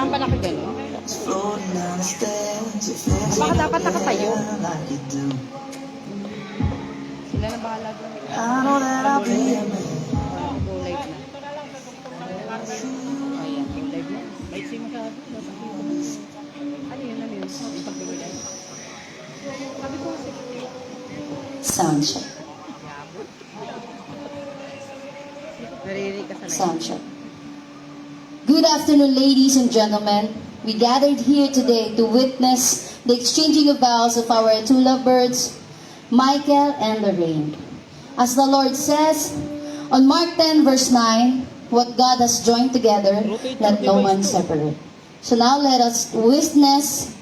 Kailangan ba nakagano? Baka dapat nakatayo. Sila na bahala doon. Go live na. Ayan, go live na. Live sing masyado. Ano yun? Yung pagbibigay. Sabi ko kasi. Sound check. Naririnig ka sa live. Sound check. Good afternoon, ladies and gentlemen. We gathered here today to witness the exchanging of vows of our two lovebirds, Michael and Lorraine. As the Lord says, on Mark 10 verse 9, what God has joined together, let no man separate. So now let us witness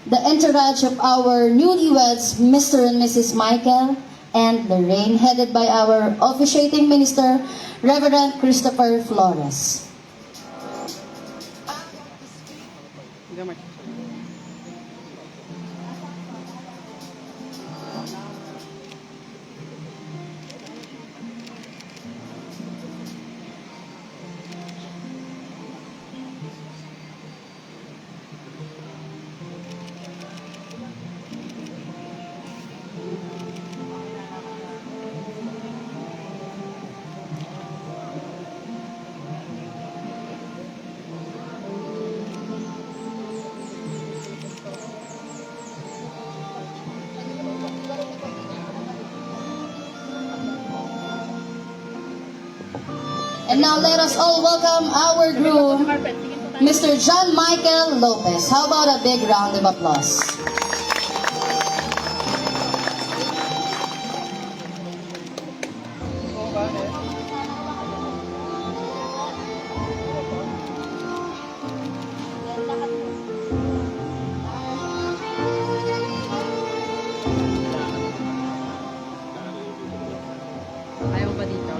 the entourage of our newlyweds, Mr. and Mrs. Michael and Lorraine, headed by our officiating minister, Reverend Christopher Flores. Gamar. And now let us all welcome our groom, Mr. John Michael Lopez. How about a big round of applause? Ayaw ba dito?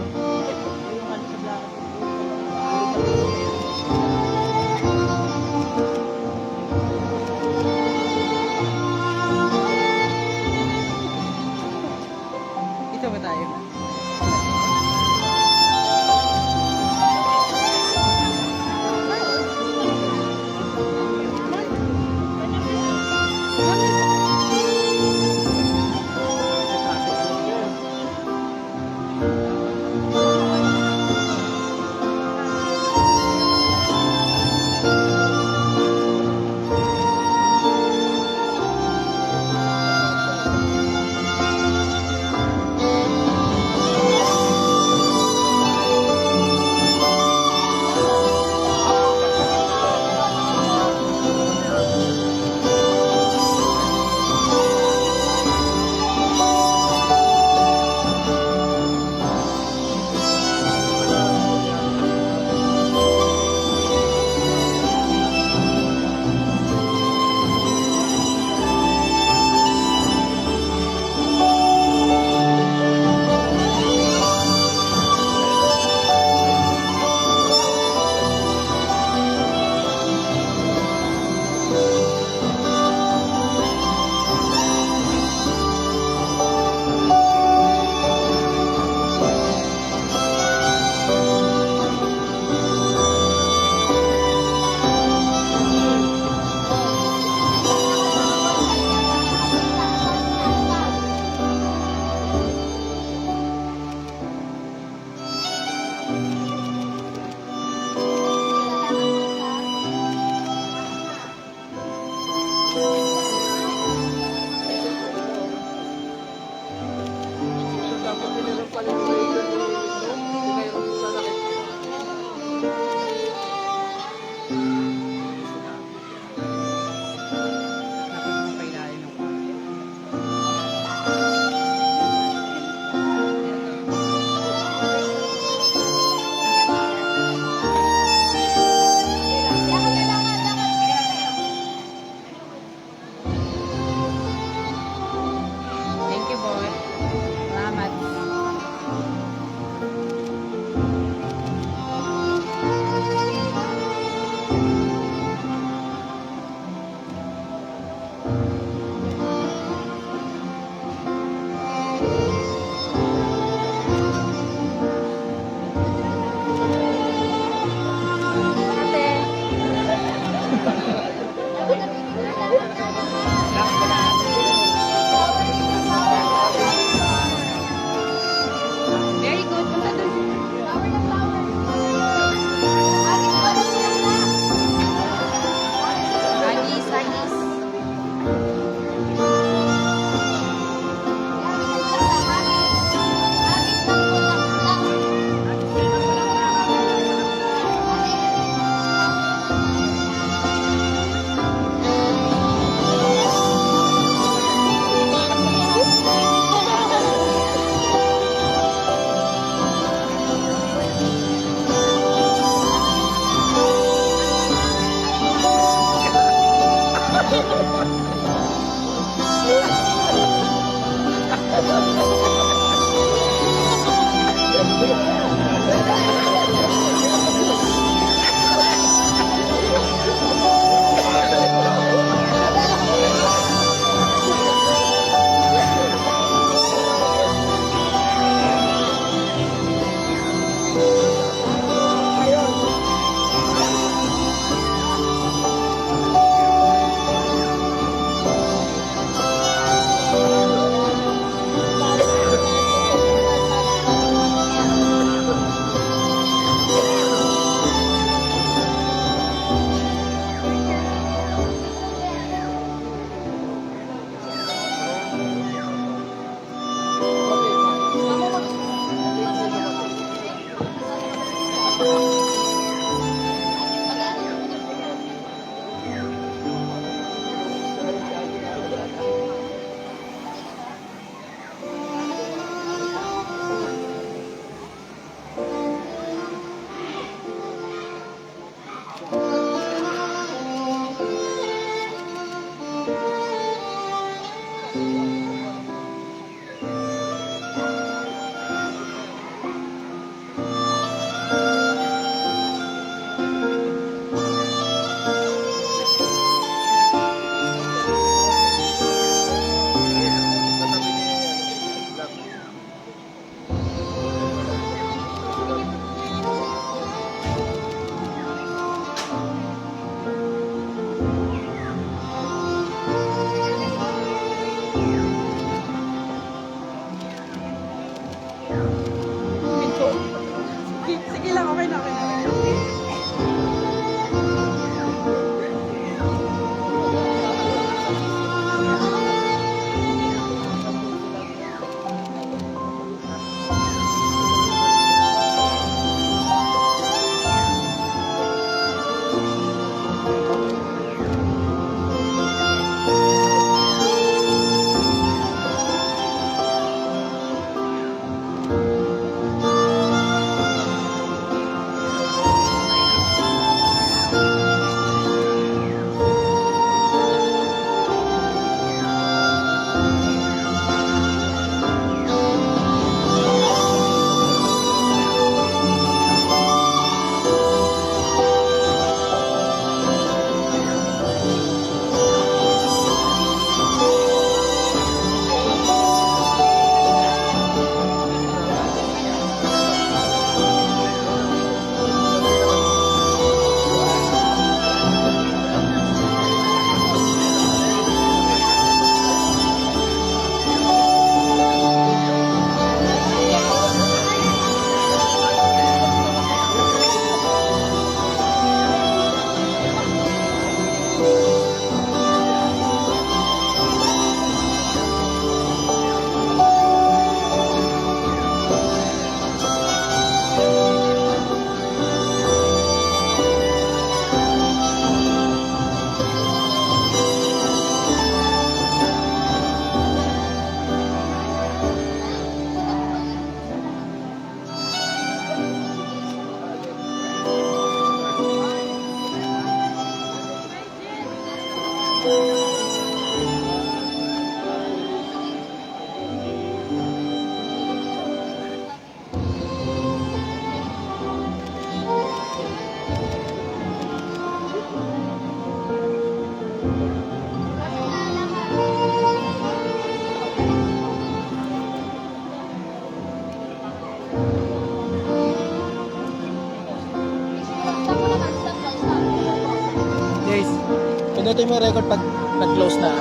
Pinutin mo yung record pag nag-close na.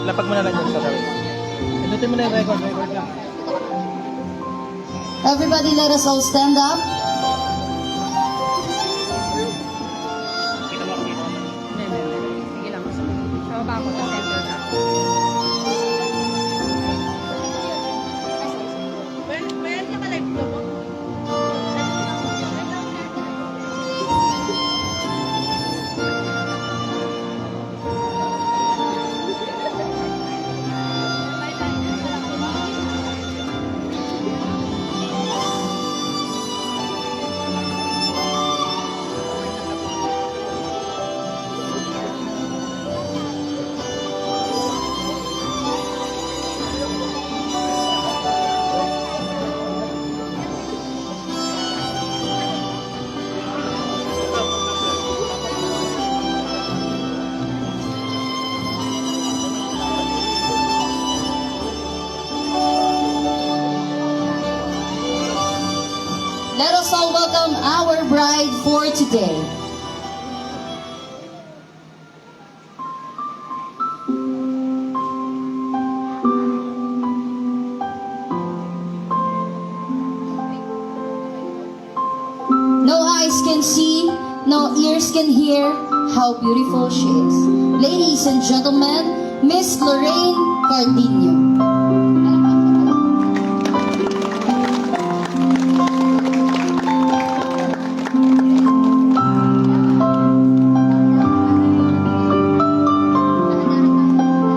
Lapag mo na lang yun sa gawin. Pinutin mo na yung record lang. Everybody, let us all stand up. Hindi. Sige lang. Sa baba ko, sa center na. Meron ka live ko mo? Let us all welcome our bride for today. No eyes can see, no ears can hear how beautiful she is. Ladies and gentlemen, Miss Lorraine Cardinho.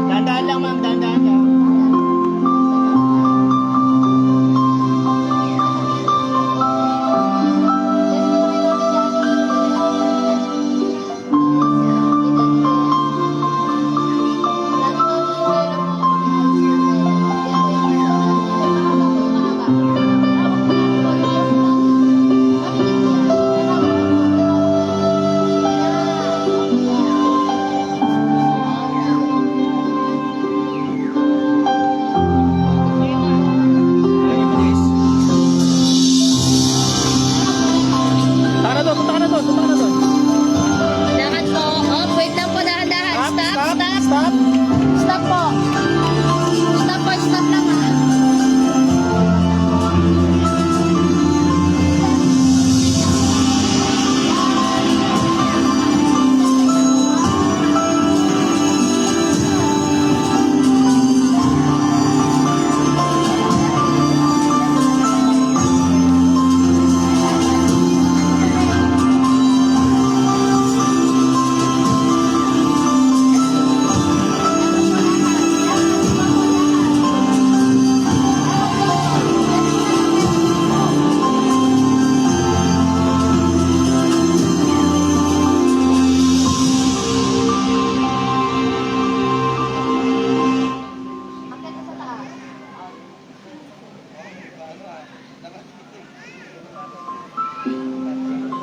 Dandaan lang ma'am, dandaan lang. Punta ka na doon, punta ka na doon. Dahan po. Oh, wait lang po, dahan-dahan. Stop. Stop. Stop po. Stop po, stop lang ha.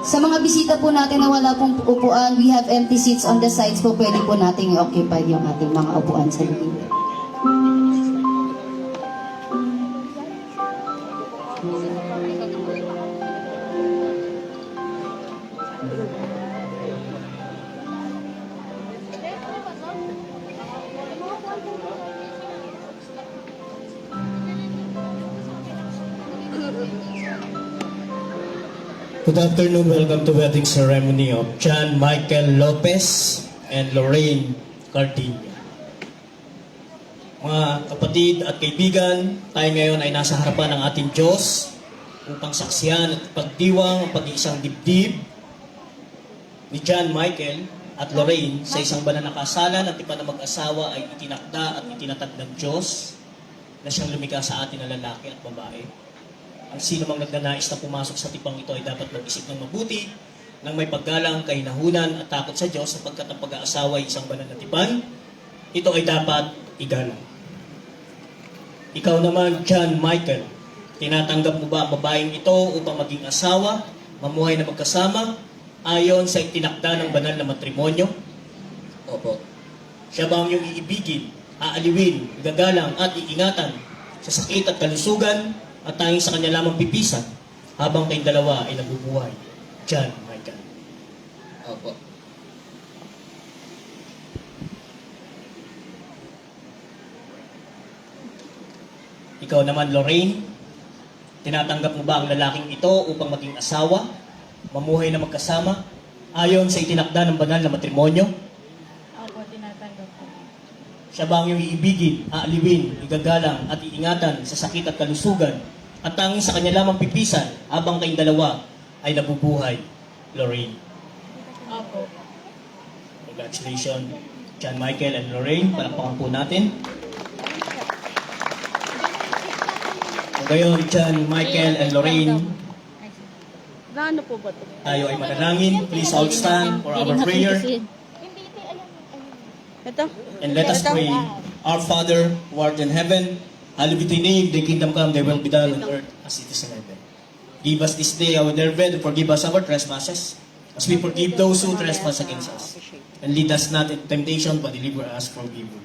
Sa mga bisita po natin na wala pong upuan, we have empty seats on the sides po. Pwede po nating i-occupy yung ating mga upuan sa likod. Good afternoon. Welcome to wedding ceremony of John Michael Lopez and Lorraine Cardinho. Mga kapatid at kaibigan, tayo ngayon ay nasa harapan ng ating Diyos upang saksiyan at pagdiwang ang pag-iisang dibdib ni John Michael at Lorraine sa isang banal na kasalan at iba na mag-asawa ay itinakda at itinatag ng Diyos na siyang lumikha sa atin na lalaki at babae. Ang sino mang nagnanais na pumasok sa tipang ito ay dapat mag-isip ng mabuti, ng may paggalang, kahinahunan at takot sa Diyos sapagkat ang pag-aasawa ay isang banal na tipan. Ito ay dapat igalang. Ikaw naman, John Michael, tinatanggap mo ba ang babaeng ito upang maging asawa, mamuhay na magkasama, ayon sa itinakda ng banal na matrimonyo? Opo. Siya ba ang iyong iibigin, aaliwin, gagalang at iingatan sa sakit at kalusugan at tanging sa kanya lamang pipisan habang kayong dalawa ay nabubuhay? John Michael. Opo. Ikaw naman, Lorraine, tinatanggap mo ba ang lalaking ito upang maging asawa, mamuhay na magkasama, ayon sa itinakda ng banal na matrimonyo? Opo, tinatanggap ko. Siya ba ang iyong iibigin, aaliwin, igagalang at iingatan sa sakit at kalusugan at tanging sa kanya lamang pipisan habang kayong dalawa ay nabubuhay, Lorraine? Opo. Congratulations, John Michael and Lorraine. Palakpakan po natin. Ngayon, John Michael and Lorraine, Ano po ba ito? tayo ay manalangin. Please all stand for our prayer. Ito? And let us pray. Our Father, who art in heaven, hallowed be thy name, thy kingdom come, thy will be done on earth as it is in heaven. Give us this day our daily bread, and forgive us our trespasses, as we forgive those who trespass against us. And lead us not into temptation, but deliver us from evil.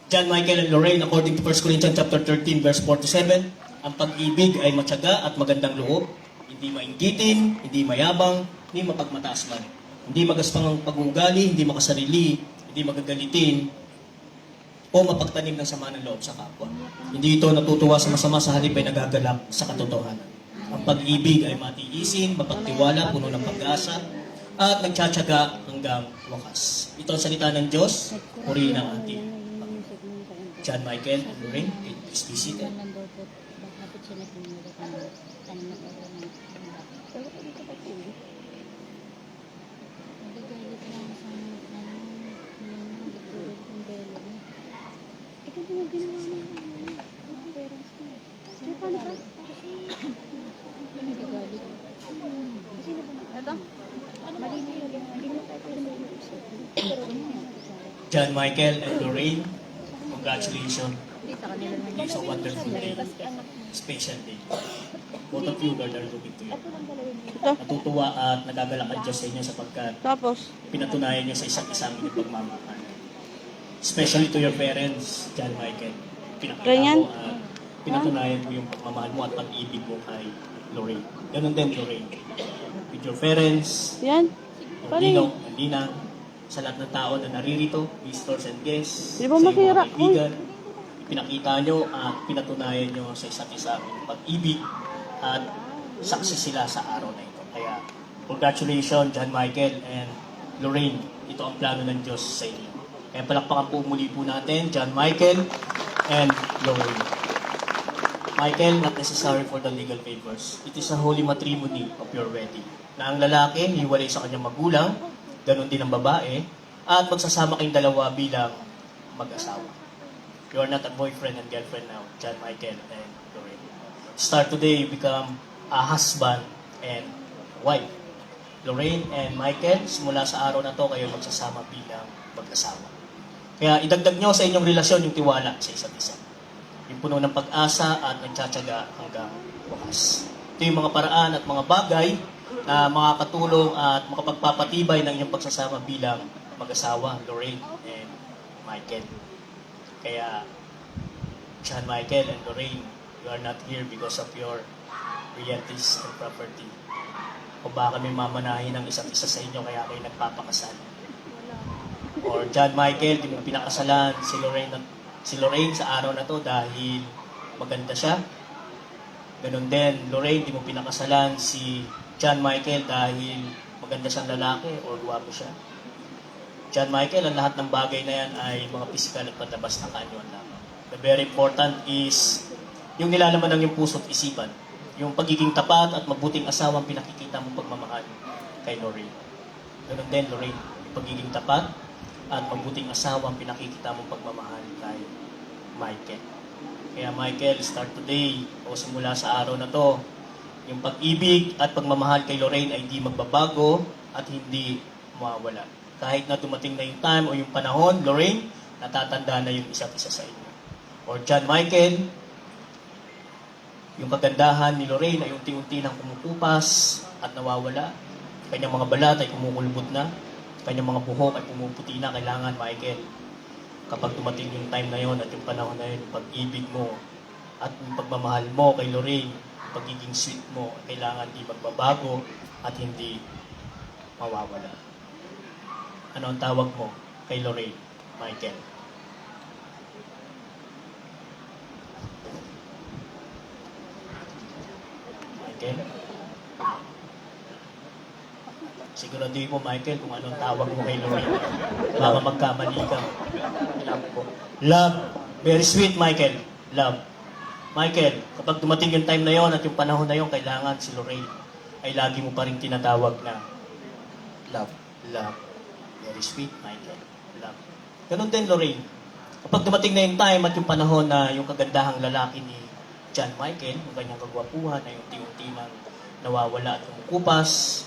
John Michael and Lorraine, according to 1 Corinthians chapter 13, verse 4 to 7, ang pag-ibig ay matyaga at magandang loob, hindi mainggitin, hindi mayabang, hindi mapagmataas man. Hindi magaspang ang pag-uugali, hindi makasarili, hindi magagalitin, o mapagtanim ng sama ng loob sa kapwa. Hindi ito natutuwa sa masama, sa halip ay nagagalak sa katotohanan. Ang pag-ibig ay matiisin, mapagtiwala, puno ng pag-asa, at nagtsatsaga hanggang wakas. Ito ang salita ng Diyos, purihin ang ating John Michael and Lorraine, please be seated. John Michael and Lorraine, congratulations. It's a wonderful day. Special day. Both of you, Lord, are looking to you. Natutuwa at nagagalak ang Diyos sa inyo sapagkat Tapos? pinatunayan niyo sa isa't isa ang inyong pagmamahal. Especially to your parents, John Michael. Pinakita Ganyan? mo at pinatunayan mo yung pagmamahal mo at pag-ibig mo kay Lorraine. Ganon din, Lorraine. With your parents, Yan? yung Ninong, yung Ninang, sa lahat ng tao na naririto, visitors and guests, Di ba sa iyong masira? mga kaibigan, pinakita nyo at pinatunayan nyo sa isa't isa ang pag-ibig at success sila sa araw na ito. Kaya, congratulations, John Michael and Lorraine. Ito ang plano ng Diyos sa inyo. Kaya palakpakan po muli po natin, John Michael and Lorraine. Michael, not necessary for the legal papers. It is a holy matrimony of your wedding. Na ang lalaki, hiwalay sa kanyang magulang, ganun din ang babae, at magsasama kayong dalawa bilang mag-asawa. You are not a boyfriend and girlfriend now, John Michael and Lorraine. Start today, become a husband and wife. Lorraine and Michael, simula sa araw na to, kayo magsasama bilang mag-asawa. Kaya idagdag nyo sa inyong relasyon yung tiwala sa isa't isa. Yung puno ng pag-asa at nagtsatsaga hanggang wakas. Ito yung mga paraan at mga bagay na makakatulong at makapagpapatibay ng inyong pagsasama bilang mag-asawa, Lorraine and Michael. Kaya, John Michael and Lorraine, you are not here because of your realties and property. O baka may mamanahin ng isa't isa sa inyo kaya kayo nagpapakasal. Or John Michael, di mo pinakasalan si Lorraine sa araw na to dahil maganda siya. Ganon din, Lorraine, di mo pinakasalan si John Michael dahil maganda siyang lalaki or guwapo siya. John Michael, ang lahat ng bagay na yan ay mga physical at patabas na kaanyuan lamang. The very important is yung nilalaman ng iyong puso at isipan. Yung pagiging tapat at mabuting asawang pinakikita mong pagmamahal kay Lorraine. Ganon din, Lorraine, yung pagiging tapat at mabuting asawang pinakikita mong pagmamahal kay Michael. Kaya Michael, start today o simula sa araw na to, yung pag-ibig at pagmamahal kay Lorraine ay hindi magbabago at hindi mawawala. Kahit na dumating na yung time o yung panahon, Lorraine, natatanda na yung isa't isa sa inyo. Or John Michael, yung kagandahan ni Lorraine ay unti-unti nang kumukupas at nawawala. Kanyang mga balat ay kumukulubot na. Kanyang mga buhok ay pumuputi na. Kailangan, Michael, kapag dumating yung time na yon at yung panahon na yun, yung pag-ibig mo at yung pagmamahal mo kay Lorraine, yung pagiging sweet mo, kailangan di magbabago at hindi mawawala. Ano ang tawag mo kay Lorraine, Michael? Michael. Siguraduhin mo, Michael, kung anong tawag mo kay Lorraine. Baka magkamali ka. Love po. Love. Very sweet, Michael. Love. Michael, kapag dumating yung time na yon at yung panahon na yon, kailangan si Lorraine ay lagi mo pa rin tinatawag na Love. love. Very sweet, Michael. Love. Ganun din, Lorraine. Kapag dumating na yung time at yung panahon na yung kagandahang lalaki ni John Michael, yung kanyang kagwapuhan ay unti-unti nang nawawala at kumukupas,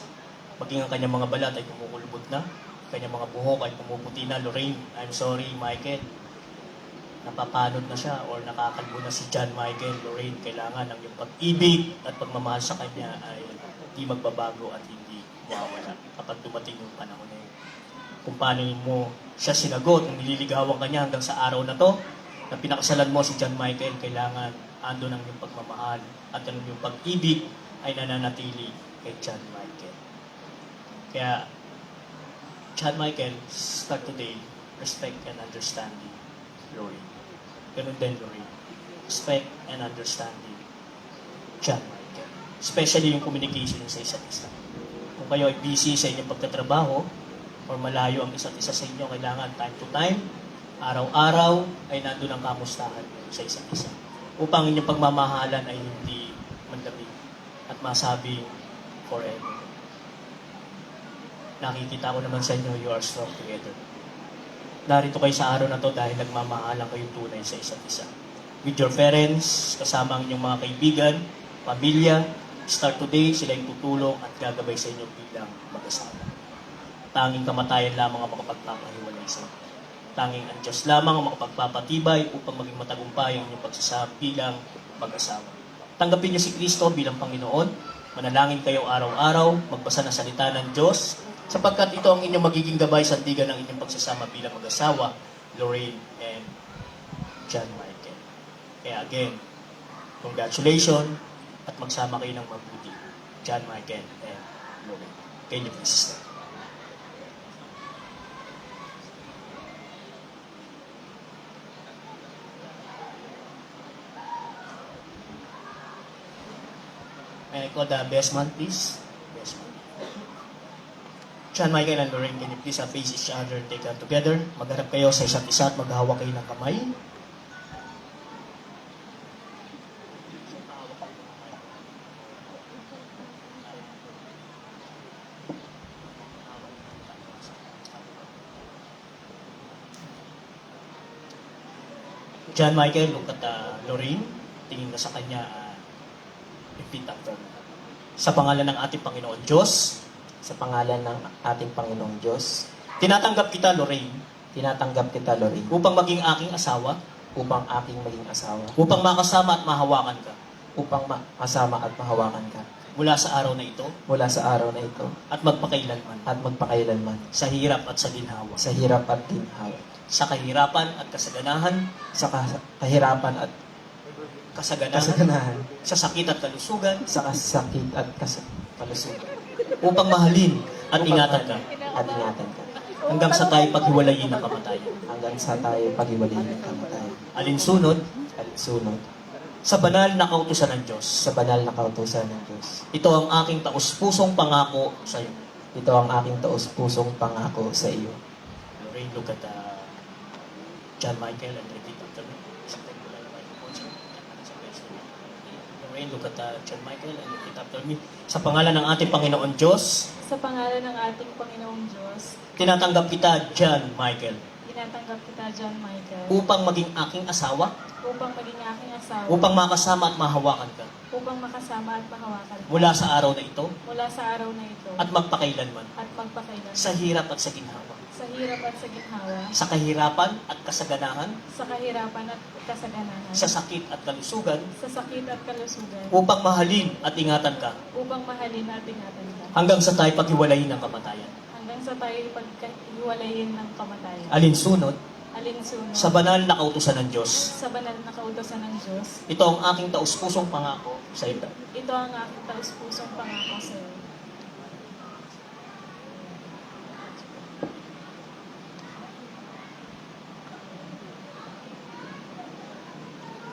maging ang kanyang mga balat ay kumukulubot na, kanyang mga buhok ay pumuputi na, Lorraine, I'm sorry, Michael. Napapanod na siya or nakakalbo na si John Michael. Lorraine, kailangan ng iyong pag-ibig at pagmamahal sa kanya ay hindi magbabago at hindi mawawala kapag dumating yung panahon na yun. Kung paano mo siya sinagot, kung nililigawan ka niya hanggang sa araw na to, na pinakasalan mo si John Michael, kailangan ando ng iyong pagmamahal at ang iyong pag-ibig ay nananatili kay John Michael. Kaya, John Michael, start today, respect and understanding, Lorraine. Ganun din, Lorraine. Respect and understanding, John Michael. Especially yung communication sa isa't isa. Kung kayo ay busy sa inyong pagtatrabaho, or malayo ang isa't isa sa inyo, kailangan time to time, araw-araw, ay nandun ang kamustahan sa isa't isa. Upang inyong pagmamahalan ay hindi mandamig at masabing forever. Nakikita ko naman sa inyo, you are strong together. Narito kayo sa araw na to dahil nagmamahalan kayong tunay sa isa't isa. With your parents, kasama ang inyong mga kaibigan, pamilya, start today, sila yung tutulong at gagabay sa inyo bilang mag-asawa. Tanging kamatayan lamang ang makapagpapahiwalay sa inyo. Tanging ang Diyos lamang ang makapagpapatibay upang maging matagumpay ang inyong pagsasama bilang mag-asawa. Tanggapin niyo si Kristo bilang Panginoon, manalangin kayo araw-araw, magbasa ng salita ng Diyos, sapagkat ito ang inyong magiging gabay sa sandigan ng inyong pagsasama bilang mag-asawa, Lorraine and John Michael. Kaya again, congratulations at magsama kayo ng mabuti, John Michael and Lorraine. Can you please stand? May I call the best man, please? Best man. John Michael and Lorraine, can you please face each other, take them together. Magharap kayo sa isa't isa at maghahawak kayo ng kamay. John Michael, look at Lorraine. Tingin na sa kanya, repeat after me. Sa pangalan ng ating Panginoon Diyos, Sa pangalan ng ating Panginoong Diyos, tinatanggap kita, Lorraine, tinatanggap kita, Lorraine, upang maging aking asawa, upang aking maging asawa, upang makasama at mahawakan ka upang makasama at mahawakan ka mula sa araw na ito mula sa araw na ito at magpakailanman, at magpakailanman, sa hirap at sa ginhawa, sa hirap at ginhawa, sa kahirapan at kasaganahan, sa kahirapan at kasaganahan, sa sakit at kalusugan, sa kasakit at kalusugan, upang mahalin at ingatan ka at ingatan ka, hanggang sa tayo paghiwalayin ng kamatayan. hanggang sa tayo paghiwalay ng kamatayan. Alinsunod, At sunod, sa banal na kautusan ng Diyos, sa banal na kautusan ng Diyos, ito ang aking taus-pusong pangako sa iyo. ito ang aking taus-pusong pangako sa iyo. Lorraine, look at John Michael and repeat after me. Lorraine, look at John Michael and repeat after me. Sa pangalan ng ating Panginoon Diyos, Sa pangalan ng ating Panginoong Diyos, tinatanggap kita, John Michael, tinatanggap kita, John Michael, upang maging aking asawa, upang maging aking asawa, upang makasama at mahawakan ka upang makasama at mahawakan ka mula sa araw na ito mula sa araw na ito at magpakailanman, at magpakailanman, sa hirap at sa ginhawa, sa hirap at sa ginhawa, sa kahirapan at kasaganahan, sa kahirapan at kasaganahan, sa sakit at kalusugan, sa sakit at kalusugan, upang mahalin at ingatan ka upang mahalin at ingatan ka, hanggang sa tayo paghiwalayin ng kamatayan. hanggang sa tayo paghiwalayin ng kamatayan. Alinsunod, Alinsunod, sa banal na kautusan ng Diyos, sa banal na kautosan ng Diyos, ito ang aking taus-pusong pangako sa iyo. ito ang aking taus-pusong pangako sa iyo.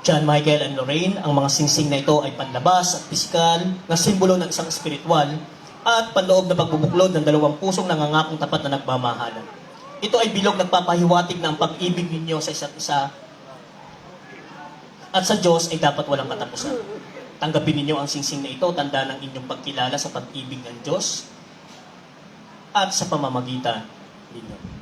John Michael and Lorraine, ang mga singsing na ito ay panlabas at pisikal na simbolo ng isang espiritual at panloob na pagbubuklod ng dalawang pusong nangangakong tapat na nagmamahalan. Ito ay bilog nagpapahiwatig na ang pag-ibig ninyo sa isa't isa at sa Diyos ay dapat walang katapusan. Tanggapin ninyo ang singsing na ito, tanda ng inyong pagkilala sa pag-ibig ng Diyos at sa pamamagitan ninyo.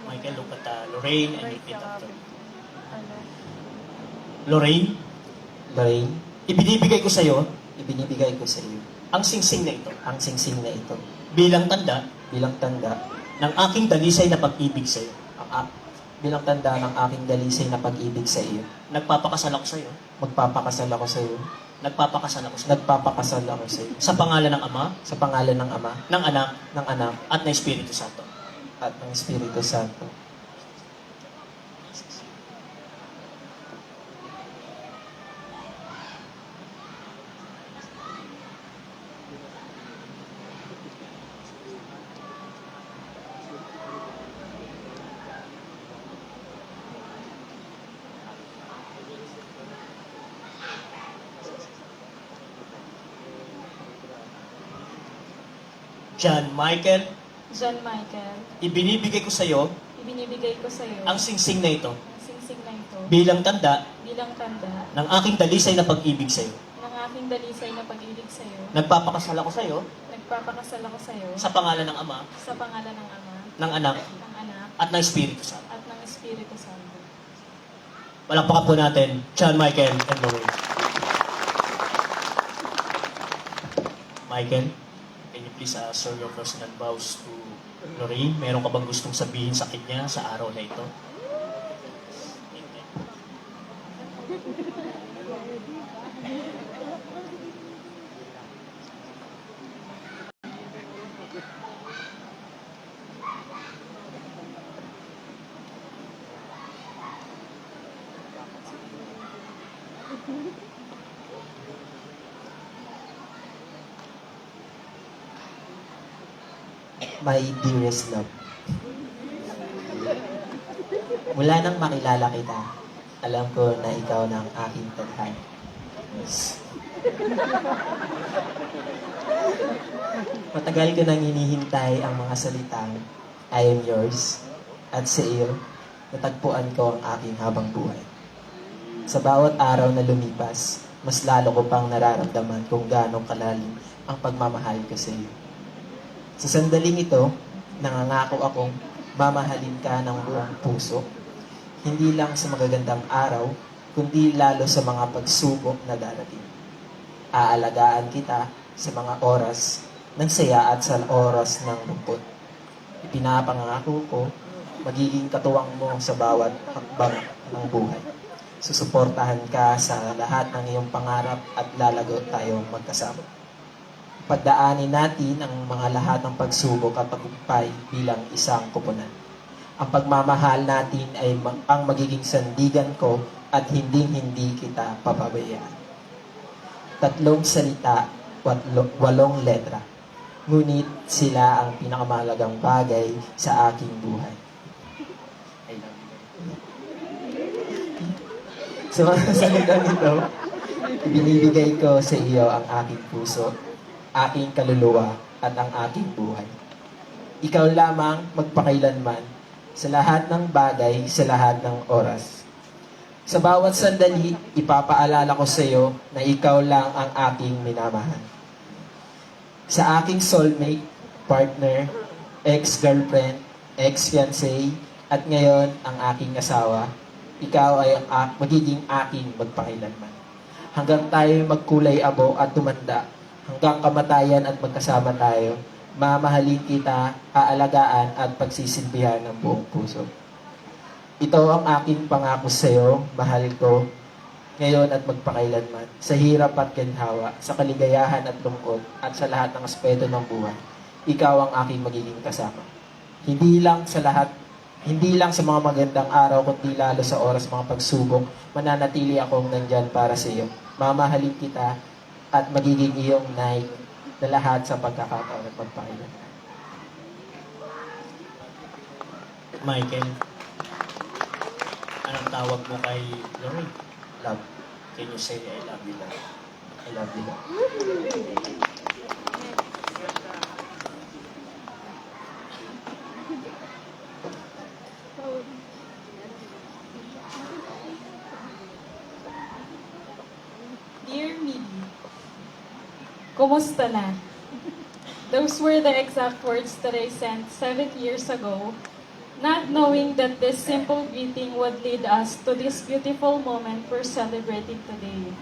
Michael, look at Lorraine and repeat after. Lorraine, Lorraine, ibinibigay ko sa iyo ibinibigay ko sa iyo ang singsing na ito ang singsing na ito bilang tanda bilang tanda ng aking dalisay na pag-ibig sa iyo. bilang tanda ng aking dalisay na pag-ibig sa iyo. Nagpapakasal ako sa iyo. Magpapakasal ako sa iyo. Nagpapakasal ako sa iyo. Nagpapakasal ako sa iyo. Sa pangalan ng Ama, Sa pangalan ng Ama, ng Anak, ng Anak, at ng Espiritu Santo. at ng Espiritu Santo. John Michael, John Michael, ibinibigay ko sa iyo ibinibigay ko sa iyo ang singsing na ito ang singsing na ito bilang tanda bilang tanda ng aking dalisay na pag-ibig sa iyo. ng aking dalisay na pag-ibig sa iyo. Nagpapakasal ako sa iyo Nagpapakasal ako sa iyo sa pangalan ng Ama, sa pangalan ng Ama, ng Anak, ng Anak, at ng Espiritu Santo. at ng Espiritu Santo. Palakpakan po natin, John Michael and Lorraine. Michael, can you please assure your personal vows to Lorraine? Meron ka bang gustong sabihin sa kanya sa araw na ito? My dearest love. Mula nang makilala kita, alam ko na ikaw na ang aking tadhana. Matagal ko nang hinihintay ang mga salitang I am yours at sa iyo, natagpuan ko ang aking habang buhay. Sa bawat araw na lumipas, mas lalo ko pang nararamdaman kung gaano kalalim ang pagmamahal ko sa iyo. Sa sandaling ito, nangangako akong mamahalin ka ng buong puso, hindi lang sa magagandang araw, kundi lalo sa mga pagsubok na darating. Aalagaan kita sa mga oras ng saya at sa oras ng lungkot. Ipinapangako ko, magiging katuwang mo sa bawat hakbang ng buhay. Susuportahan ka sa lahat ng iyong pangarap at lalago tayong magkasama. Pagdaanin natin ang mga lahat ng pagsubok at tagumpay bilang isang koponan. Ang pagmamahal natin ay ang magiging sandigan ko at hindi kita papabayaan. 3 salita, 8 letra. Ngunit sila ang pinakamahalagang bagay sa aking buhay. I love you. Sa mga salitang ito, ibinibigay ko sa iyo ang aking puso, aking kaluluwa, at ang aking buhay. Ikaw lamang magpakailanman sa lahat ng bagay, sa lahat ng oras. Sa bawat sandali, ipapaalala ko sa iyo na ikaw lang ang aking minamahal. Sa aking soulmate, partner, ex-girlfriend, ex-fiancé, at ngayon ang aking asawa, ikaw ay magiging aking magpakailanman. Hanggang tayo magkulay abo at tumanda, hanggang kamatayan at magkasama tayo, mamahalin kita, aalagaan at pagsisilbihan ng buong puso. Ito ang aking pangako sa iyo, mahal ko, ngayon at magpakailanman, sa hirap at ginhawa, sa kaligayahan at lungkot, at sa lahat ng aspeto ng buhay. Ikaw ang aking magiging kasama. Hindi lang sa mga magandang araw, kundi lalo sa oras mga pagsubok, mananatili akong nandyan para sa iyo. Mamahalin kita at magiging iyong night na lahat sa pagkakataon at pagpakailan. Michael, anong tawag mo kay Lorraine? Love. Can you say I love you, love? I love you, love. Dear Miggy, kumusta na? Those were the exact words that I sent 7 years ago, not knowing that this simple greeting would lead us to this beautiful moment we're celebrating today.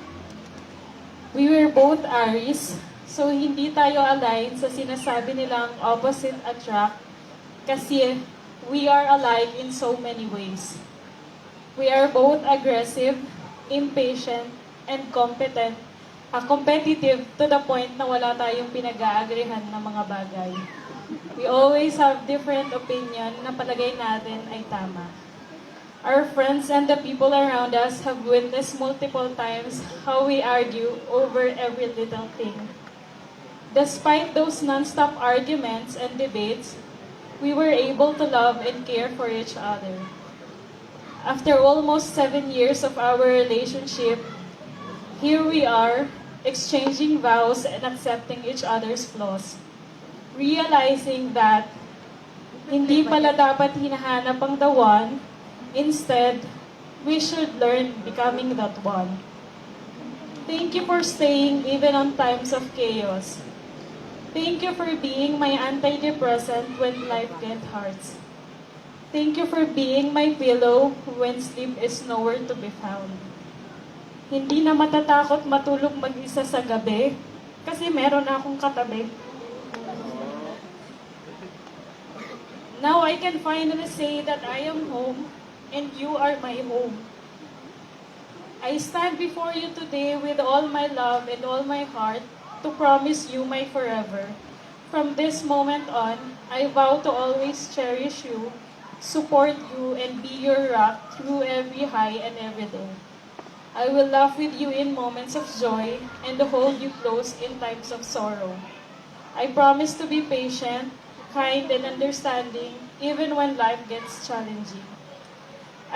We were both Aries, so hindi tayo aligned sa sinasabi nilang opposite attract kasi we are alike in so many ways. We are both aggressive, impatient, and competitive to the point na wala tayong pinag-aagrihan ng mga bagay. We always have different opinion na palagay natin ay tama. Our friends and the people around us have witnessed multiple times how we argue over every little thing. Despite those non-stop arguments and debates, we were able to love and care for each other. After almost 7 years of our relationship, here we are, exchanging vows and accepting each other's flaws. Realizing that hindi pala dapat hinahanap ang the one, instead, we should learn becoming that one. Thank you for staying even on times of chaos. Thank you for being my antidepressant when life gets hard. Thank you for being my pillow when sleep is nowhere to be found. Hindi na matatakot matulog mag-isa sa gabi kasi meron na akong katabi. Now I can finally say that I am home and you are my home. I stand before you today with all my love and all my heart to promise you my forever. From this moment on, I vow to always cherish you, support you, and be your rock through every high and every low. I will laugh with you in moments of joy and hold you close in times of sorrow. I promise to be patient, kind, and understanding even when life gets challenging.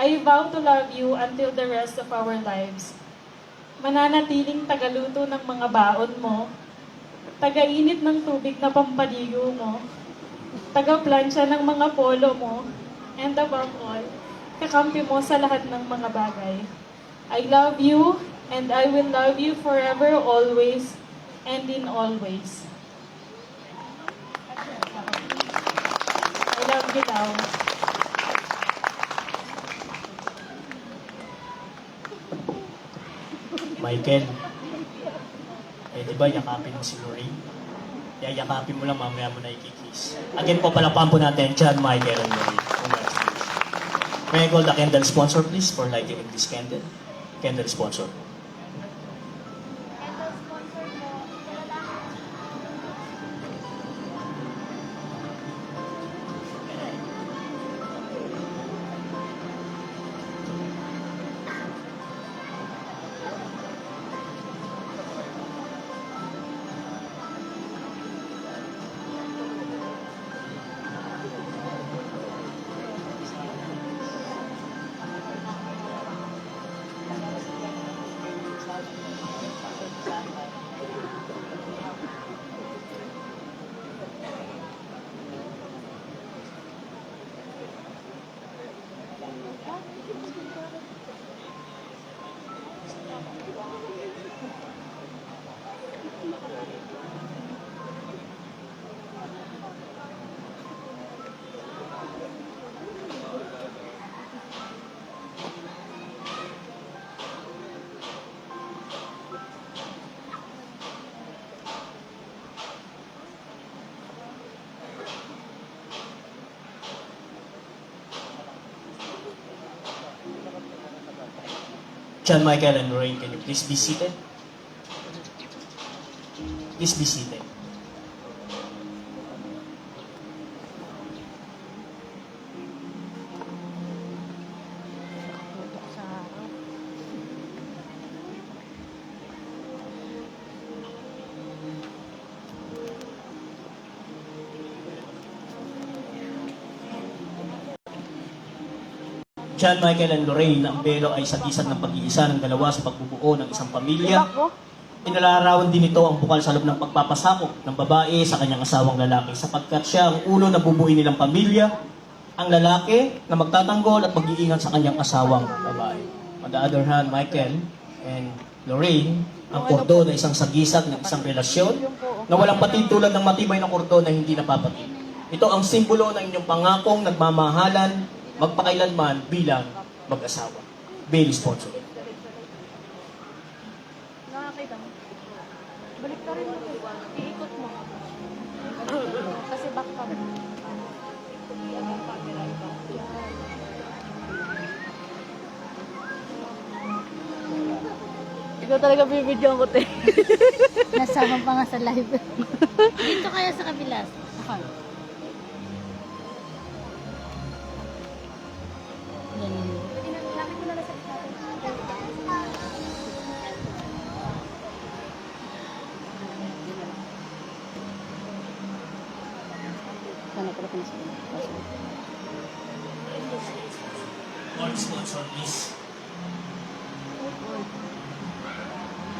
I vow to love you until the rest of our lives. Mananatiling tagaluto ng mga baon mo, tagainit ng tubig na pampaligo mo, tagaplansya ng mga polo mo, and above all, kakampi mo sa lahat ng mga bagay. I love you, and I will love you forever, always, and in all ways. I love you now. Michael, di ba yakapin mo si Lorraine? Yakapin mo lang, mamaya mo na ikikiss. Again po, palapahan po natin, John, Michael, and Lorraine. Congratulations. May I call the candle sponsor, please, for lighting this candle? Candle sponsor. John Michael and Lorraine, can you please be seated? Please be seated. John Michael and Lorraine, ang belo ay sagisag ng pag-iisa ng dalawa sa pagbubuo ng isang pamilya. Inalarawan din ito ang bukal sa loob ng pagpapasakop ng babae sa kanyang asawang lalaki sapagkat siya ang ulo na bubuin nilang pamilya, ang lalaki na magtatanggol at mag-iingat sa kanyang asawang babae. On the other hand, Michael and Lorraine, ang kordon ay isang sagisag ng isang relasyon na walang patid tulad ng matibay na kordon na hindi napapatid. Ito ang simbolo ng inyong pangakong nagmamahalan magpakailanman bilang mag-asawa. Bailey sponsor. Nakakita mo. Balik ka rin mo. Iikot mo. Kasi back ka mo. Ikaw talaga bibidyoan ko, te. Nasama pa nga sa live. Dito kaya sa kabila. Ako. Ganun. Sana pala ko na sa Lord sponsor, please.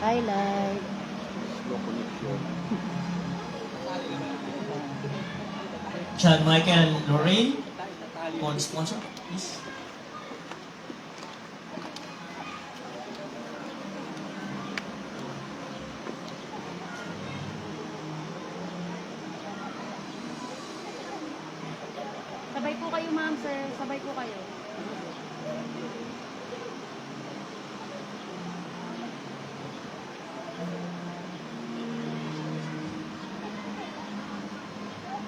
highlight. John Michael and Lorraine, Lord sponsor, please. Sabay po kayo, ma'am, sir. Sabay po kayo.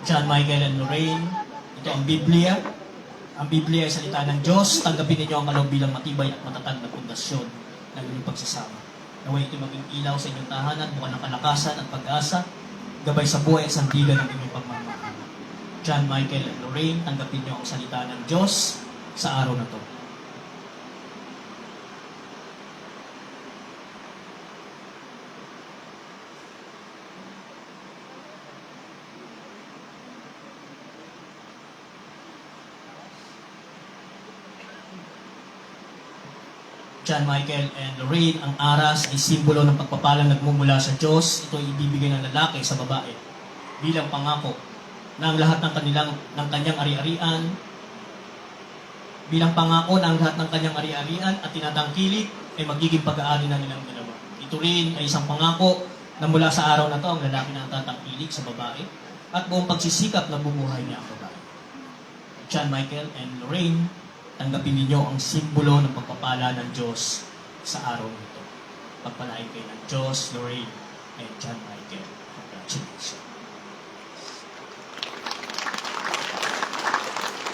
John Michael and Lorraine, ito ang Biblia. Ang Biblia ay salita ng Diyos. Tanggapin ninyo ang kaloob bilang matibay at matatag na pundasyon ng inyong pagsasama. Naway ito maging ilaw sa inyong tahanan, bukan ng kalakasan at pag-asa, gabay sa buhay at sandigan ng inyong pagmamahal. John Michael and Lorraine, tanggapin niyo ang salita ng Diyos sa araw na to. John Michael and Lorraine, ang aras ay simbolo ng pagpapalang nagmumula sa Diyos. Ito ay ibibigay ng lalaki sa babae bilang pangako na ang lahat ng kanyang ari-arian, bilang pangako na ang lahat ng kanyang ari-arian at tinatangkilik ay magiging pag-aari na nilang dalawa. Ito rin ay isang pangako na mula sa araw na to ang lalaki na tatangkilik sa babae at buong pagsisikap na bumuhay niya ang babae. John Michael and Lorraine, tanggapin ninyo ang simbolo ng pagpapala ng Diyos sa araw nito. Pagpalain kayo ng Diyos, Lorraine, and John Michael. Congratulations.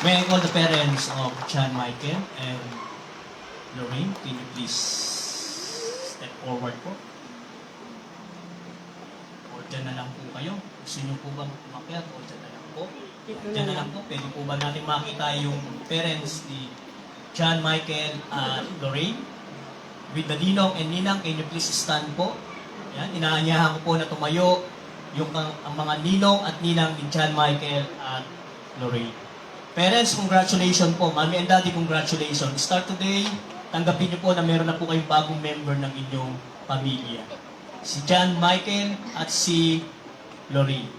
May I call the parents of John Michael and Lorraine? Can you please step forward po? O dyan na lang po kayo. Gusto nyo po bang umakyat? O dyan na lang po. Diyan na lang po, pwede po ba natin makita yung parents ni John Michael at Lorraine? With the ninong and ninang, can you please stand po? Yan, inaanyahan ko po na tumayo yung ang mga ninong at ninang ni John Michael at Lorraine. Parents, congratulations po. Mommy and Daddy, congratulations. Start today, tanggapin niyo po na meron na po kayong bagong member ng inyong pamilya. Si John Michael at si Lorraine.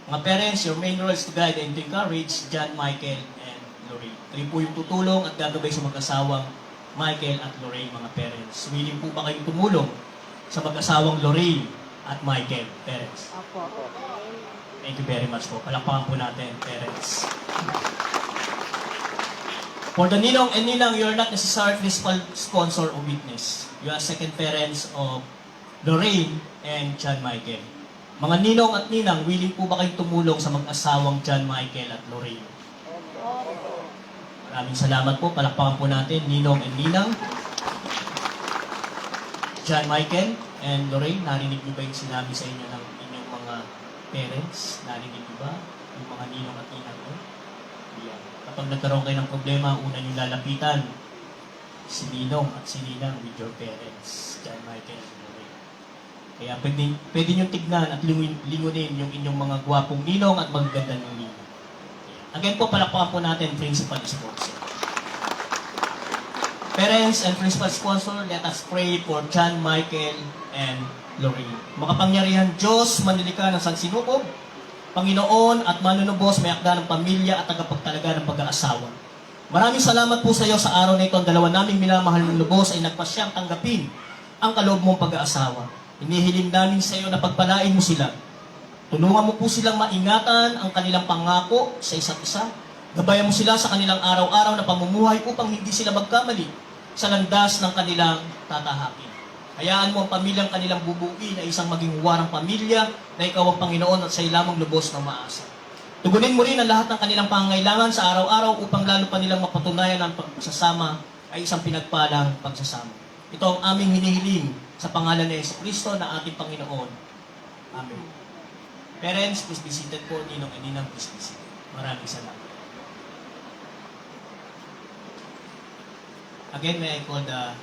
Mga parents, your main role is to guide and to encourage John Michael and Lorraine. Kayo po yung tutulong at gagabay sa mag-asawang Michael at Lorraine, mga parents. Willing po ba kayong tumulong sa mag-asawang Lorraine at Michael, parents? Apo. Thank you very much po. Palakpakan po natin, parents. For the ninong and ninang, you are not necessarily sponsor or witness. You are second parents of Lorraine and John Michael. Mga ninong at ninang, willing po ba kayong tumulong sa mag-asawang John Michael at Lorraine? Maraming salamat po. Palakpakan po natin, ninong and ninang. John Michael and Lorraine, narinig niyo ba yung sinabi sa inyo ng inyong mga parents? Narinig niyo ba yung mga ninong at ninang niyo? Yan. Kapag nagkaroon kayo ng problema, una niyo lalapitan si ninong at si ninang with your parents, John Michael and Lorraine. Kaya pwede niyo tignan at lingunin yung inyong mga gwapong ninong at magaganda ng ninong. Again po, palakpakan po natin, principal sponsor. Parents and principal sponsor, let us pray for John Michael and Lorraine. Makapangyarihan Diyos, manlilika ng sansinukob, Panginoon at manunubos, may akda ng pamilya at tagapagtalaga ng pag-aasawa. Maraming salamat po sa iyo sa araw na ito. Ang dalawa naming minamahal ng lubos ay nagpasyang tanggapin ang kaloob mong pag-aasawa. Inihiling namin sa iyo na pagpalain mo sila. Tulungan mo po silang maingatan ang kanilang pangako sa isa't isa. Gabayan mo sila sa kanilang araw-araw na pamumuhay upang hindi sila magkamali sa landas ng kanilang tatahakin. Hayaan mo ang pamilyang kanilang bubuin na isang maging huwarang pamilya na ikaw ang Panginoon at sa lamang lubos ng maasa. Tugunin mo rin ang lahat ng kanilang pangangailangan sa araw-araw upang lalo pa nilang mapatunayan ang pagsasama ay isang pinagpalang pagsasama. Ito ang aming hinihiling sa pangalan ni Jesucristo na ating Panginoon. Amen. Parents, please be seated po. Ninong and Ninang, please be seated. Maraming salamat. Again, may I call the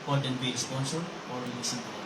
Golden Veil sponsor for releasing the order.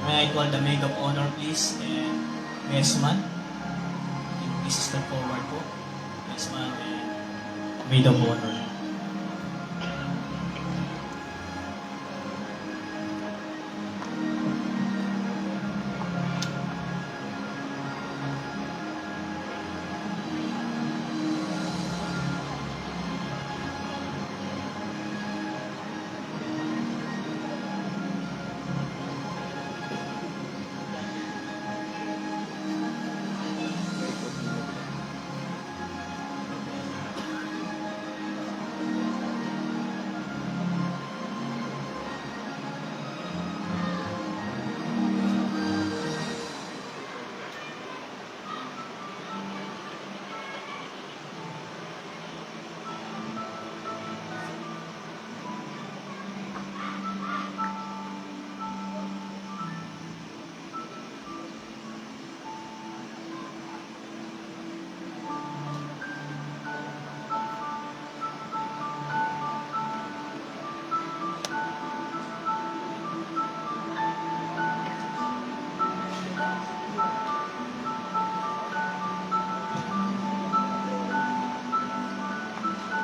May I call the maid of honor, please, and Mesman. Please step forward po. Mesman and maid of honor.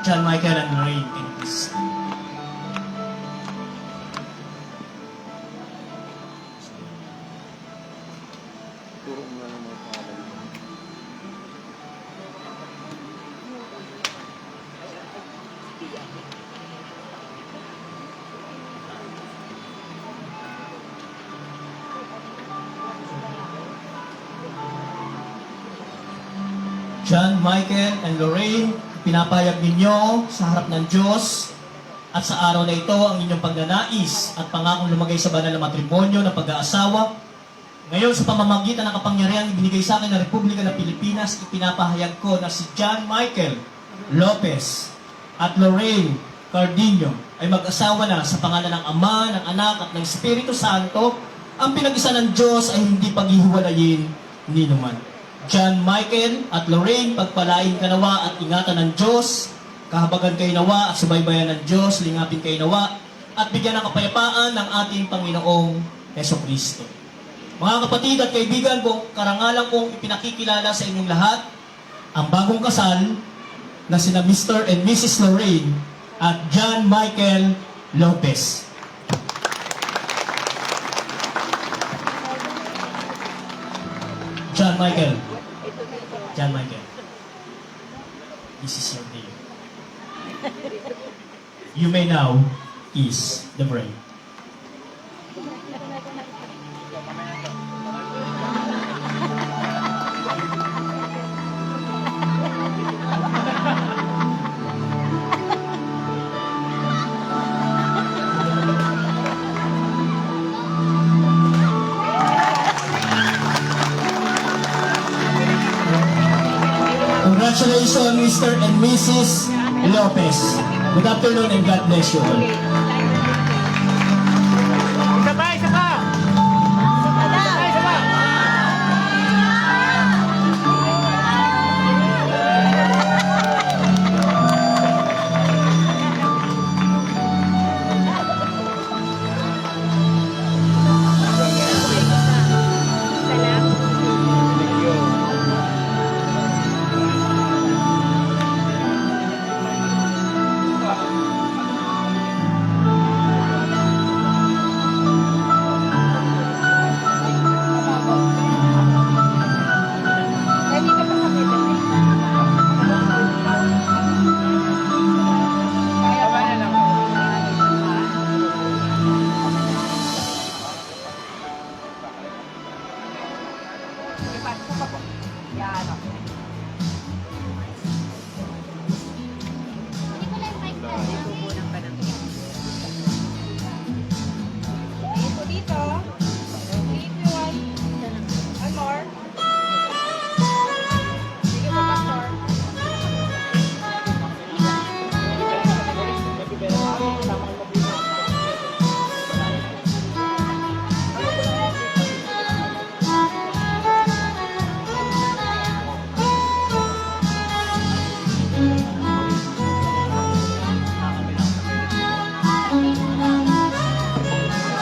John Michael and Lorraine. Please. John, Michael, and Lorraine, pinapayag ninyo sa harap ng Diyos at sa araw na ito ang inyong pagnanais at pangakong lumagay sa banal na matrimonyo na pag-aasawa. Ngayon sa pamamagitan ng kapangyarihang ibinigay sa akin ng Republika ng Pilipinas, ipinapahayag ko na si John Michael Lopez at Lorraine Cardino ay mag-asawa na sa pangalan ng Ama, ng Anak at ng Espiritu Santo. Ang pinag-isa ng Diyos ay hindi paghihiwalayin ni naman. John Michael at Lorraine, pagpalain ka nawa at ingatan ng Diyos, kahabagan kayo nawa at subaybayan ng Diyos, lingapin kayo nawa, at bigyan ng kapayapaan ng ating Panginoong Hesukristo. Mga kapatid at kaibigan, kung karangalan kong ipinakikilala sa inyong lahat, ang bagong kasal na sina Mr. and Mrs. Lorraine at John Michael Lopez. John Michael, this is your day. You may now kiss the bride. Congratulations, Mr. and Mrs. Lopez. Good afternoon and God bless you all. Isa pa, isa pa! Isa pa!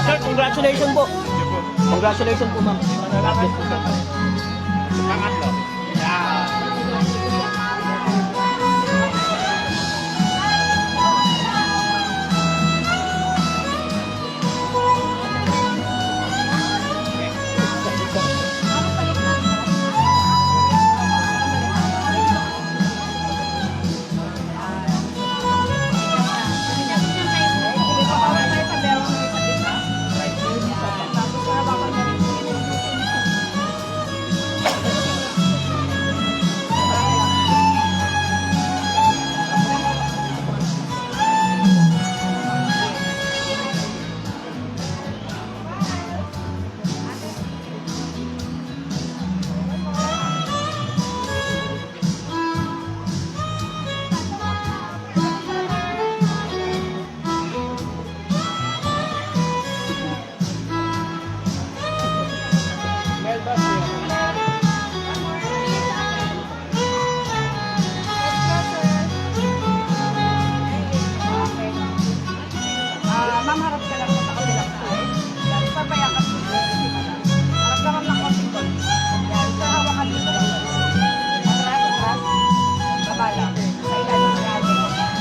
Sir, congratulations po. Congratulations po, ma'am. Pangatlo. Ma'am, harap ka lang sa kabilang side. Yan, papayakan mo. Harap ka lang ng konting konti. Yan, so hawakan dito lang. Atras, atras. Baba lang. Sa ilalim ng natin.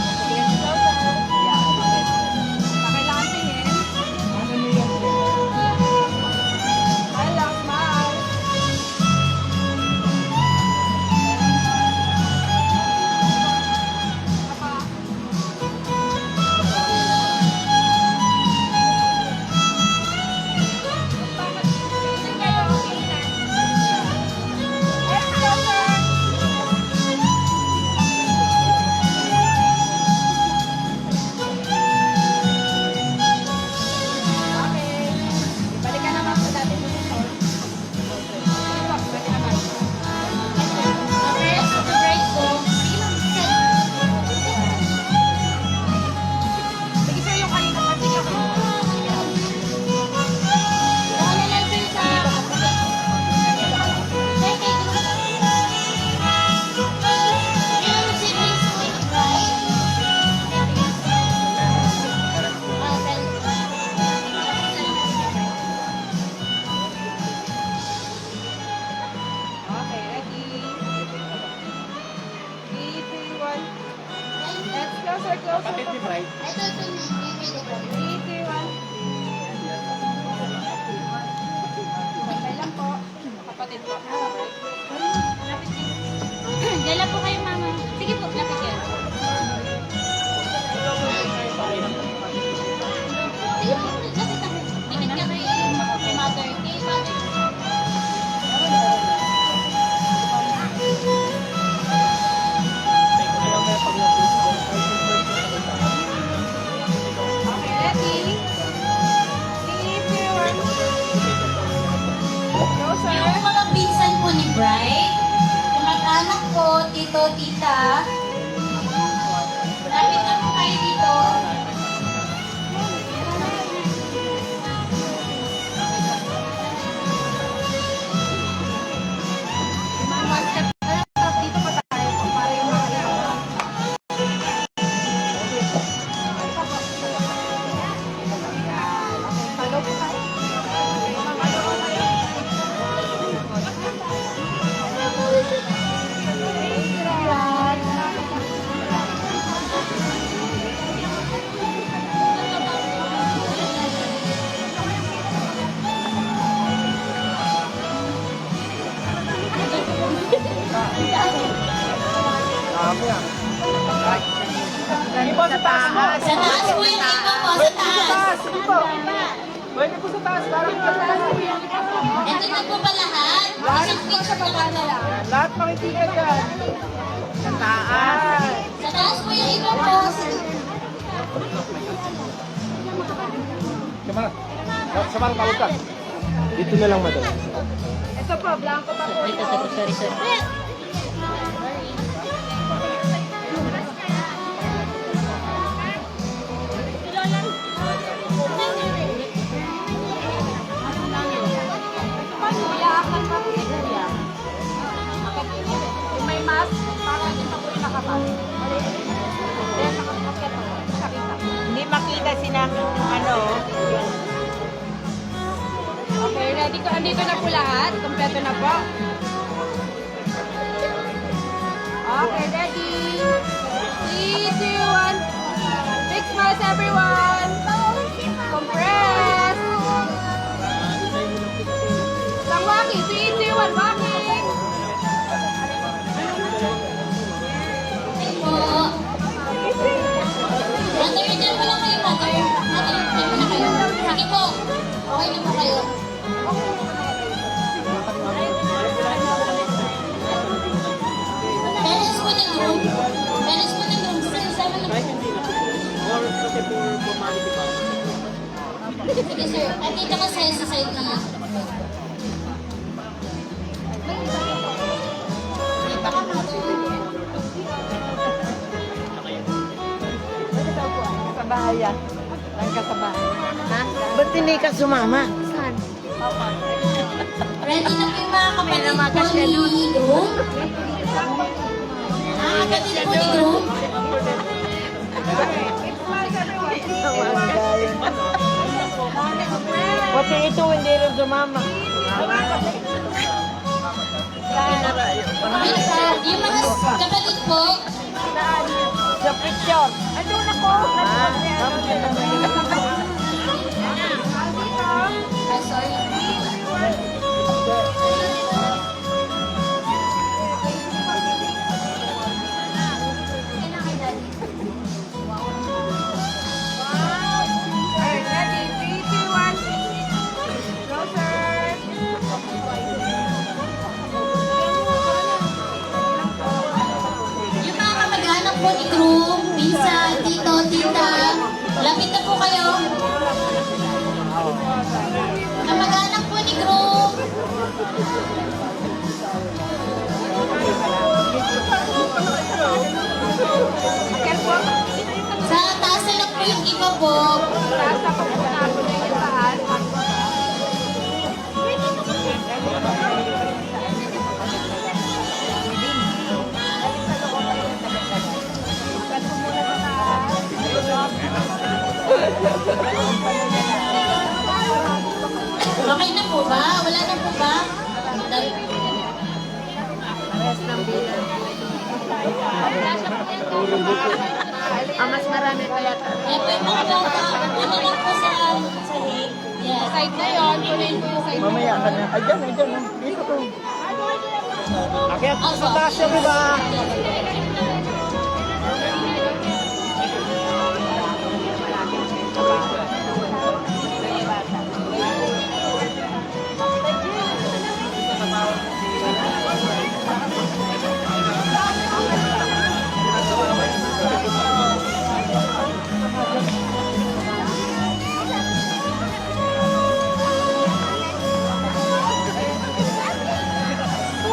tito, tita. Lapit na po kayo dito. Sa taas. Sa taas po yung iba po, sa taas. Sige po. Pwede po sa taas. Parang sa taas. Ito na po ba lahat? Isang picture na lang daw. Lahat makikita dyan. Sa taas. Sa taas po yung iba po. Sama ng tawag ka. Dito na lang madala. May mask, parang hindi pa po yung nakapasok. Then, nakapasok ito. Hindi makita ano. Okay, ready ko. Andito na po lahat. Kompleto na po. Okay, ready. 3, 2, 1. Big smiles, everyone. Compress. Isang walking. 3, 2, 1. Walking. Po. Mother, dyan po lang kayo, mother. Mother, dyan po na kayo. Sige po. Okay na po kayo. Parents po ng groom. Parents po ng groom. Sama na po. Sige, sir. At dito ka sa side na. Sa bahay yan. Lang ka sa bahay. Ha? Ba't hindi ka sumama? Ready na po yung mga kapatid po ni groom? Kapatid po ni groom? Pati ito hindi rin sumama. Yung mga kapatid po, Sa picture. Ano na ko? ay sorry. Okay, ready? 3, 2, 1. Closer. Yung mga kamag-anak po ni groom, pinsan, tito, tita, lapit na po kayo. Kamag-anak po ni groom. Sa taas na lang po yung iba po. Taas ako muna ako na yung taas. Okay na po ba? Wala na po ba? Mas marami pa yata. Eh, po yung mga bata, ano lang po sa hig. Yes. Side na yun. Kunin ko yung side na Mamaya ka na. Ayan, ayan. Dito to. Akyat po sa taas yung iba.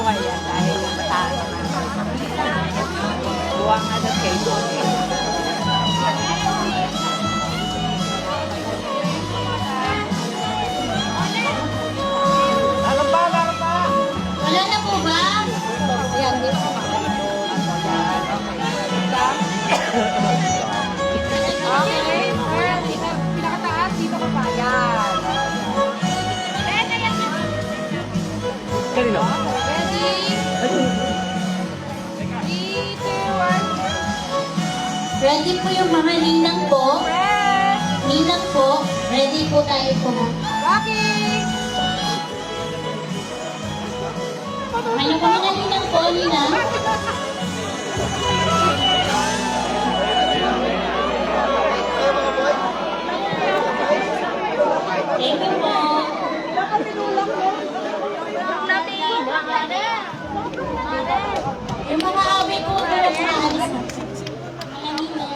buhay yan dahil mataas na. Ready po yung mga ninang po. Ninang po, ready po tayo po. Rocky! Ano po mga ninang po, ninang? Thank you po. Yung mga awi po, tulad na alis na. Mga ninang.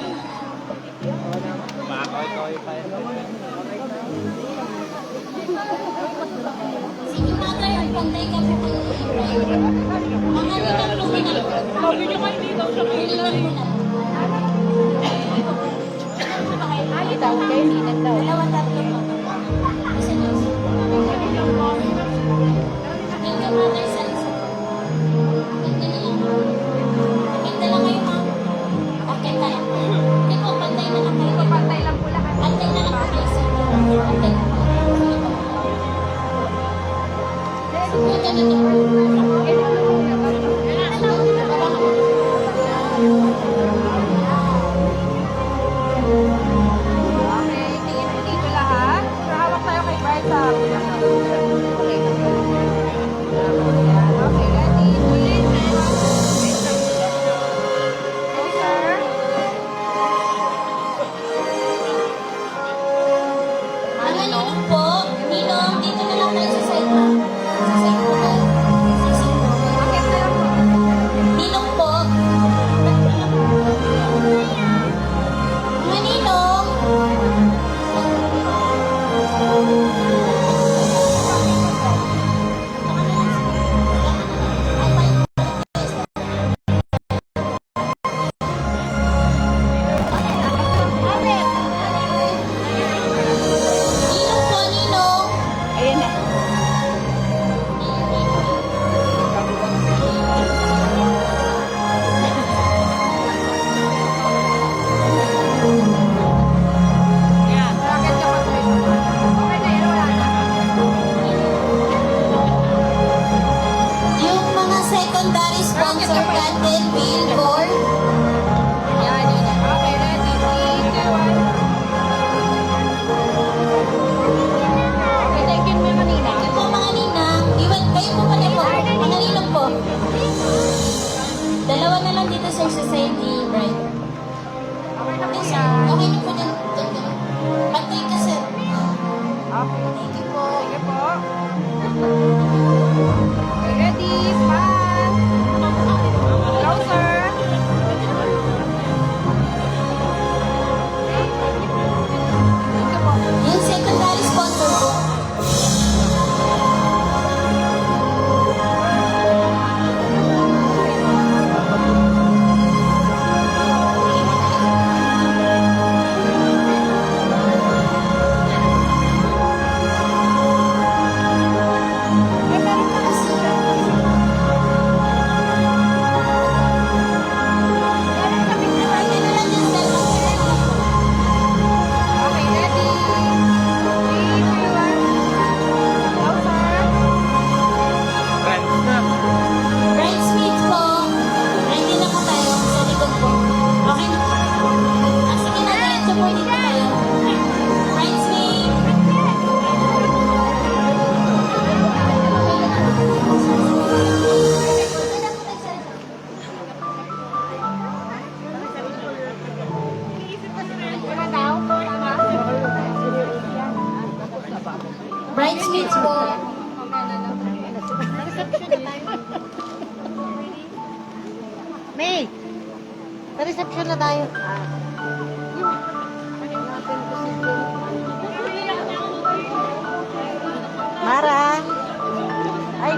Sige, mother, pantay ka po kayo. Mga ninang luminang. Sabi niyo kayo dito sa Ninang po na. Ay, daw, kayo, ninang daw. Dalawa, tatlo po. Isa na isa. Thank you, mother, sa isa. Ganda na lang. Ganda lang kayo, ma'am. Okay, tayo. Hindi po, pantay na lang kayo. Pantay lang po lahat. Pantay na lang po kayo, sir. Pantay na po. Sige po, ganito po. Okay, tingin po dito lahat. Hawak tayo kay Bart sa okay. Okay, ready? Closer. Mga ninong po, ninong, dito na lang tayo sa side, ma'am. Sa side po tayo. Sa side po. Akit na lang po. Ninong po. Mga ninong. Ninong po, ninong. Ayan na. Yan. Akit ka pa. Okay na, yan, wala na. Yung mga secondary sponsor natin, billboard. Yan, yan, yan. Okay, ready? 3, 2, 1. Okay, thank you mga ninang. Ito po mga ninang. Iwan kayo po pala po. Mga ninang po. Dalawa na lang dito sir sa side ni Bright. Okay na po Okay, sir. yan. Okay na po dyan. Dyan ka. Pantay ka sir. Okay, thank you po. Sige po. Okay, ready? Smile. Closer. Thank you po. Yung secondary sponsor po. Pantay na lang dyan sir. Okay, ready? 3, 2, 1. Closer. Friends na. Bridesmaids po. Ready na po tayo sa likod po. Okay na po. Sige na, dito po dito tayo. Bridesmaid. Wala daw. Bridesmaids po. May! Sa-reception na tayo. Mara! Ay!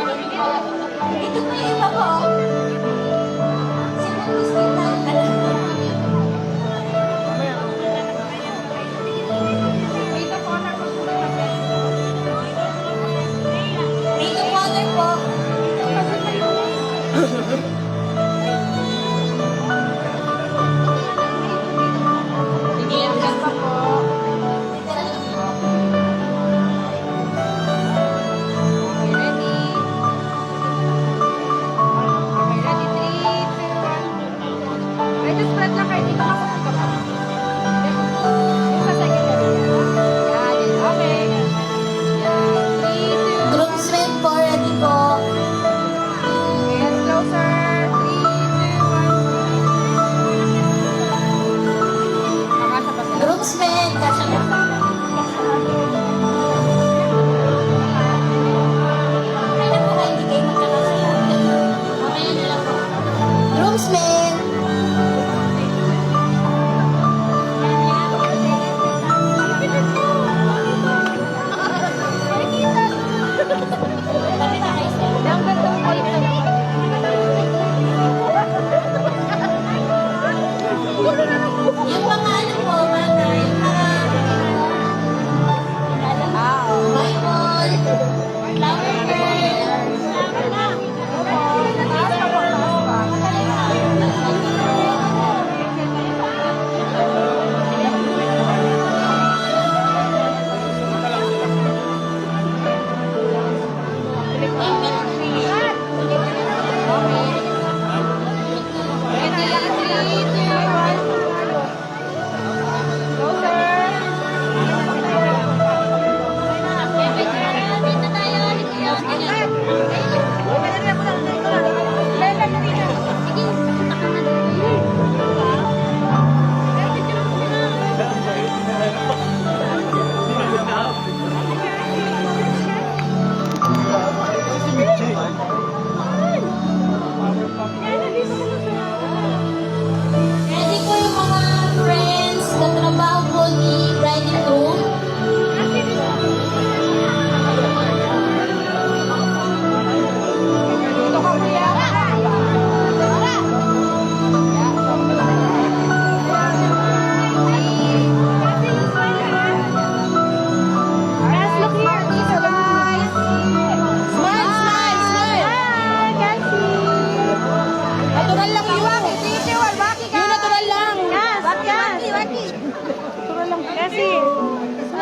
Ito po yung iba po. Sinag-isip tayo. Dito father po. Sige, yan pa po. Dito na lang.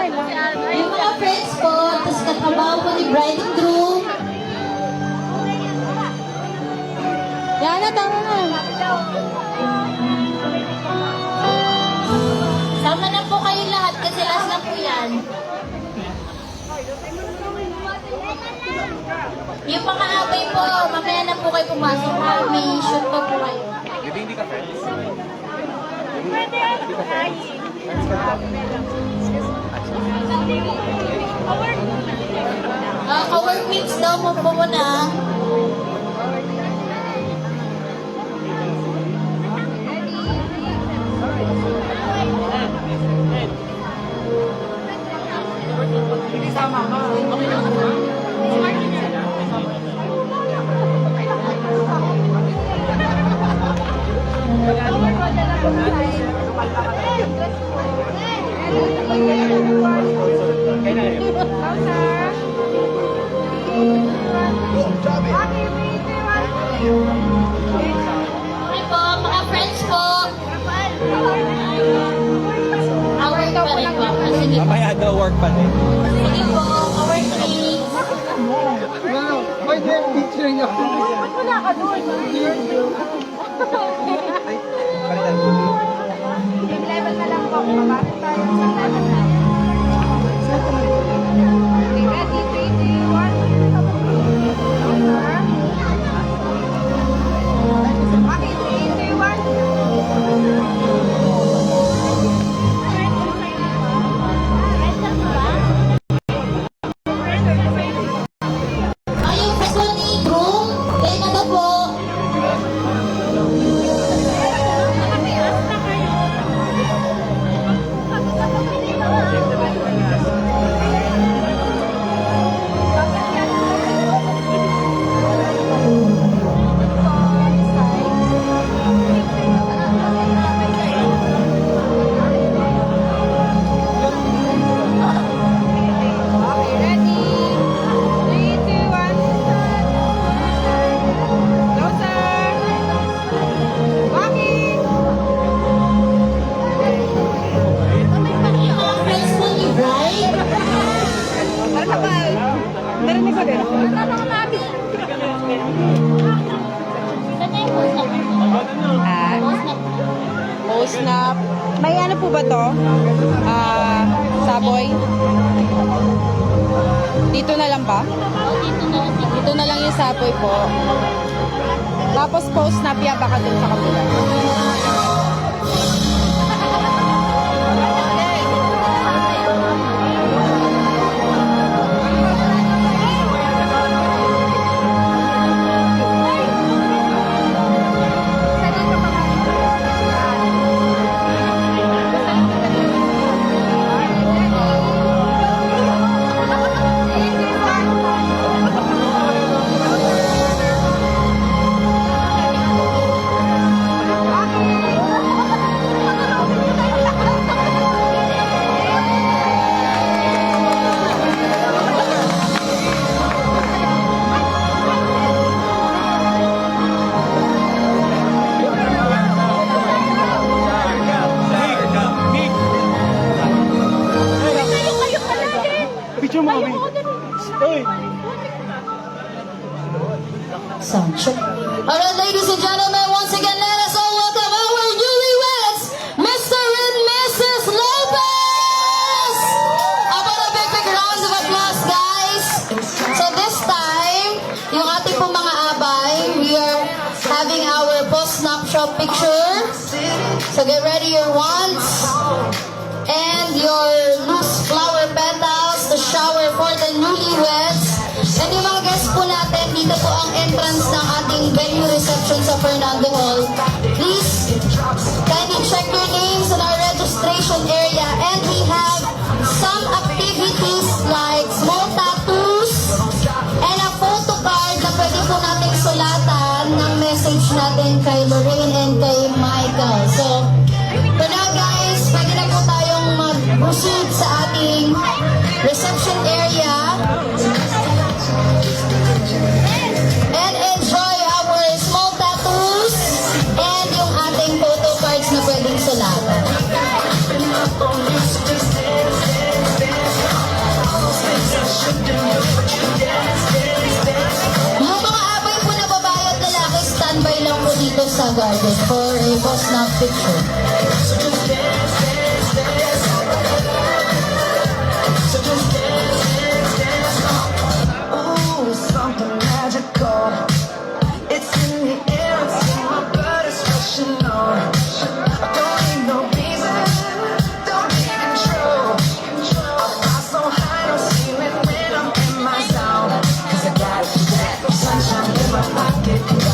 Yung mga friends po, tapos katrabaho po ni bride and groom. Yan na, tama na. Sama na po kayong lahat kasi last na po yan. Yung mga abay po, mamaya na po kayo pumasok ha. May shoot po po kayo. Ka-workmates daw mo po muna. Okay po, mga friends po. Award pa rin po. Sige po. Mamaya daw work pa din. Sige po, ka-workmates. Level na lang po. Babalik tayo sa level na. Okay, ready? 3, 2, 1. Okay, 3, 2, 1. Ay, yung first one ni groom. Kaya na ba po? Okay, ready? 3, 2, 1. Closer. Walking. Yung mga friends po ni bride. Narinig ko din. Saan na yung post na po? Post na po. Post snap. May ano po ba to? Saboy? Dito na lang ba? O, dito na lang. Dito na lang yung saboy po. Tapos post snap yan baka dun sa kabila. Picture mo kami. Uy! Sound check. Alright, ladies and gentlemen, once again, let us all welcome our newlyweds, Mr. and Mrs. Lopez! How about a big round of applause, guys? So this time, yung ating pong mga abay, we are having our post-snapshot picture. So get ready your wands and your loose flower petals to shower for the newlyweds. And yung mga guests po natin, dito po ang entrance ng ating venue reception sa Fernando Hall. Please, kindly check your names in our registration area. And we have some activities like small tattoos and a photo card na pwede po natin sulatan ng message natin kay Lorraine and kay Michael. So, for now guys, pwede na po tayong mag-proceed sa ating reception area and enjoy our small tattoos and yung ating photo cards na pwedeng sulatan. Costa Garden for a post-nap picture. Ooh, something magical. It's in the air, it's in my blood, it's rushing on. I don't need no reason, don't need control. I fly so high, no ceiling when I'm in my zone. 'Cause I got that sunshine in my pocket.